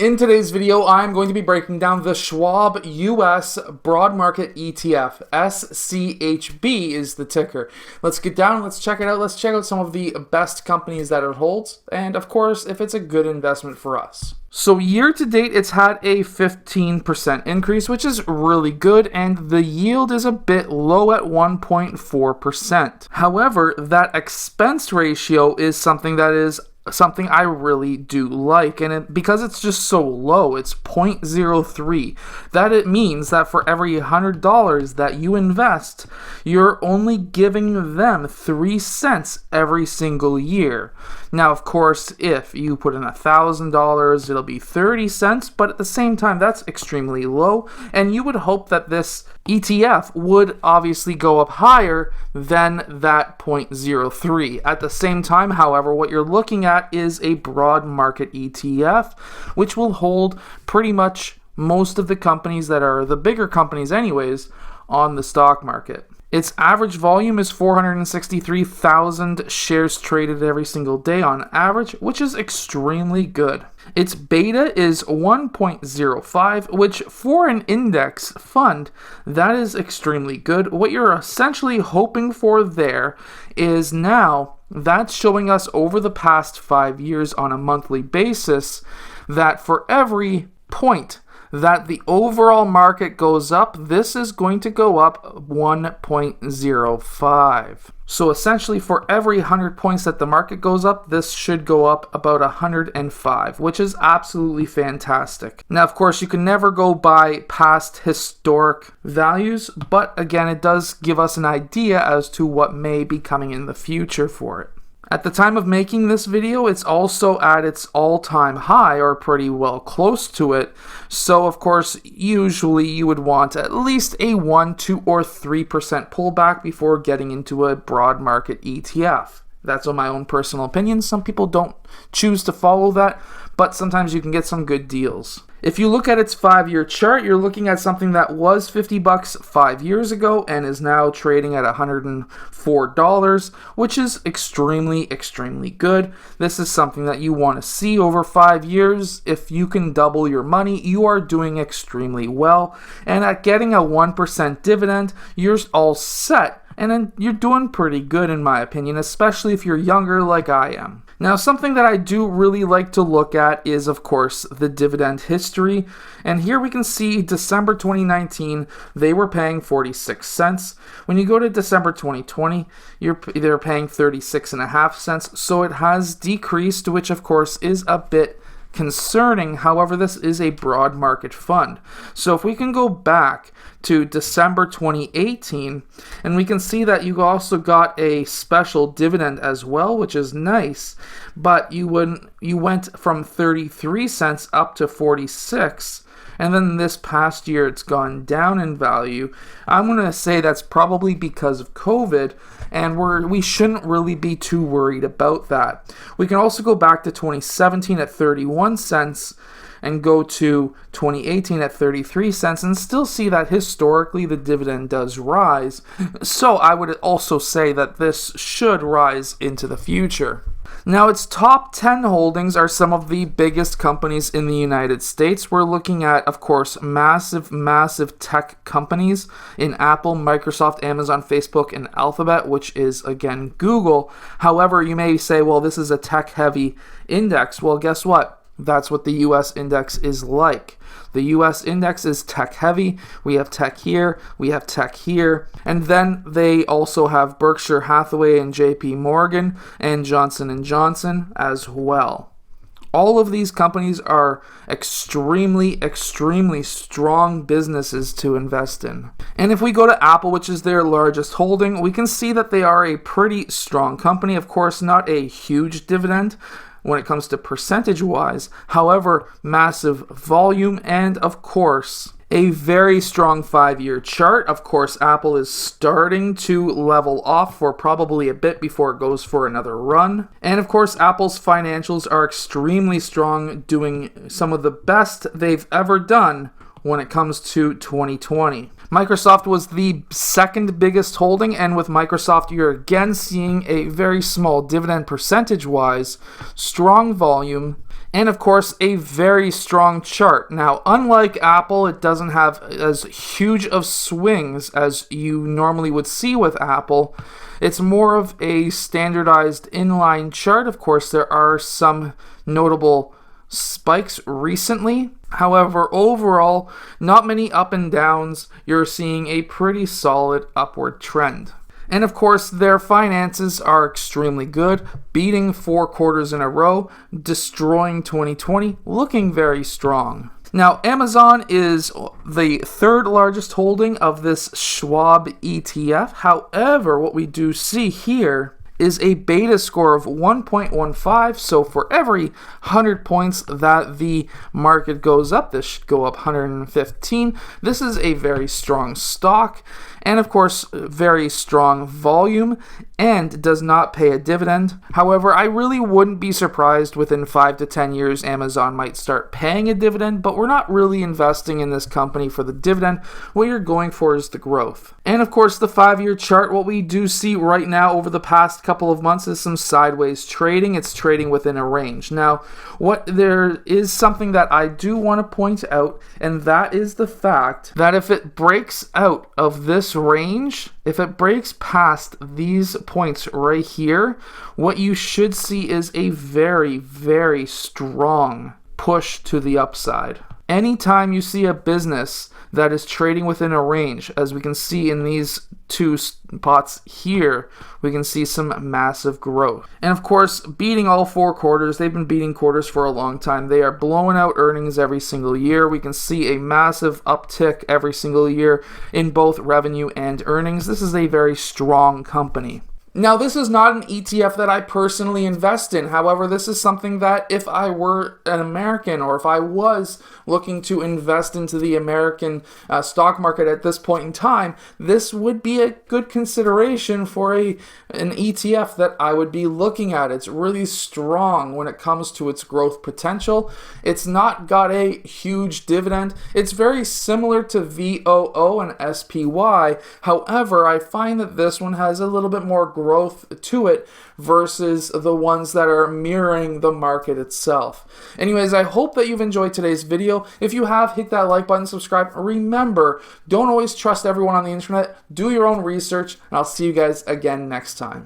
In today's video, I'm going to be breaking down the Schwab US Broad Market ETF. SCHB is the ticker. Let's get down, let's check it out. Let's check out some of the best companies that it holds, and of course, if it's a good investment for us. So year to date, it's had a 15% increase, which is really good, and the yield is a bit low at 1.4%. However, that expense ratio is something I really do like, and because it's just so low, it's 0.03. That it means that for every $100 that you invest, you're only giving them 3 cents every single year. Now, of course, if you put in $1,000, it'll be 30 cents, but at the same time, that's extremely low, and you would hope that this ETF would obviously go up higher than that 0.03. At the same time, however, what you're looking at is a broad market ETF, which will hold pretty much most of the companies that are the bigger companies anyways on the stock market. Its average volume is 463,000 shares traded every single day on average, which is extremely good. Its beta is 1.05, which for an index fund, that is extremely good. What you're essentially hoping for there is now that's showing us over the past 5 years on a monthly basis that for every point that the overall market goes up, this is going to go up 1.05. So essentially for every 100 points that the market goes up, this should go up about 105, which is absolutely fantastic. Now, of course, you can never go by past historic values, but again, it does give us an idea as to what may be coming in the future for it. At the time of making this video, it's also at its all-time high, or pretty well close to it. So, of course, usually you would want at least a 1, 2, or 3% pullback before getting into a broad market ETF. That's on my own personal opinion. Some people don't choose to follow that, but sometimes you can get some good deals. If you look at its 5-year chart, you're looking at something that was $50 5 years ago and is now trading at $104, which is extremely good. This is something that you want to see over 5 years. If you can double your money, you are doing extremely well. And at getting a 1% dividend, you're all set. And then you're doing pretty good in my opinion, especially if you're younger like I am. Now, something that I do really like to look at is, of course, the dividend history. And here we can see December 2019, they were paying 46 cents. When you go to December 2020, they're paying 36.5 cents. So it has decreased, which of course is a bit concerning. However, this is a broad market fund. So if we can go back to December 2018, and we can see that you also got a special dividend as well, which is nice, but you went from 33 cents up to 46. And then this past year, it's gone down in value. I'm going to say that's probably because of COVID, and we shouldn't really be too worried about that. We can also go back to 2017 at 31 cents and go to 2018 at 33 cents and still see that historically the dividend does rise. So I would also say that this should rise into the future. Now, its top 10 holdings are some of the biggest companies in the United States. We're looking at, of course, massive tech companies in Apple, Microsoft, Amazon, Facebook, and Alphabet, which is, again, Google. However, you may say, well, this is a tech-heavy index. Well, guess what? That's what the US index is like. The US index is tech heavy. We have tech here, we have tech here, and then they also have Berkshire Hathaway and JP Morgan and Johnson & Johnson as well. All of these companies are extremely strong businesses to invest in. And if we go to Apple, which is their largest holding, we can see that they are a pretty strong company. Of course, not a huge dividend when it comes to percentage-wise. However, massive volume and, of course, a very strong 5-year chart. Of course, Apple is starting to level off for probably a bit before it goes for another run. And of course, Apple's financials are extremely strong, doing some of the best they've ever done when it comes to 2020. Microsoft was the second biggest holding, and with Microsoft, you're again seeing a very small dividend percentage-wise, strong volume, And of course, a very strong chart. Now, unlike Apple, it doesn't have as huge of swings as you normally would see with Apple. It's more of a standardized inline chart. Of course, there are some notable spikes recently. However, overall, not many up and downs. You're seeing a pretty solid upward trend. And of course, their finances are extremely good, beating 4 quarters in a row, destroying 2020, looking very strong. Now, Amazon is the 3rd largest holding of this Schwab ETF. However, what we do see here is a beta score of 1.15. So for every 100 points that the market goes up, this should go up 115. This is a very strong stock, and of course, very strong volume, and does not pay a dividend. However, I really wouldn't be surprised within 5 to 10 years Amazon might start paying a dividend, but we're not really investing in this company for the dividend. What you're going for is the growth. And of course, the 5-year chart, what we do see right now over the past couple of months is some sideways trading. It's trading within a range. Now, there is something that I do want to point out, and that is the fact that if it breaks out of this range, if it breaks past these points right here, what you should see is a very, very strong push to the upside. Anytime you see a business that is trading within a range, as we can see in these 2 spots here, we can see some massive growth. And of course, beating all 4 quarters, they've been beating quarters for a long time. They are blowing out earnings every single year. We can see a massive uptick every single year in both revenue and earnings. This is a very strong company. Now, this is not an ETF that I personally invest in. However, this is something that if I were an American, or if I was looking to invest into the American stock market at this point in time, this would be a good consideration for an ETF that I would be looking at. It's really strong when it comes to its growth potential. It's not got a huge dividend. It's very similar to VOO and SPY. However, I find that this one has a little bit more growth to it versus the ones that are mirroring the market itself. Anyways, I hope that you've enjoyed today's video. If you have, hit that like button, subscribe. Remember, don't always trust everyone on the internet. Do your own research, and I'll see you guys again next time.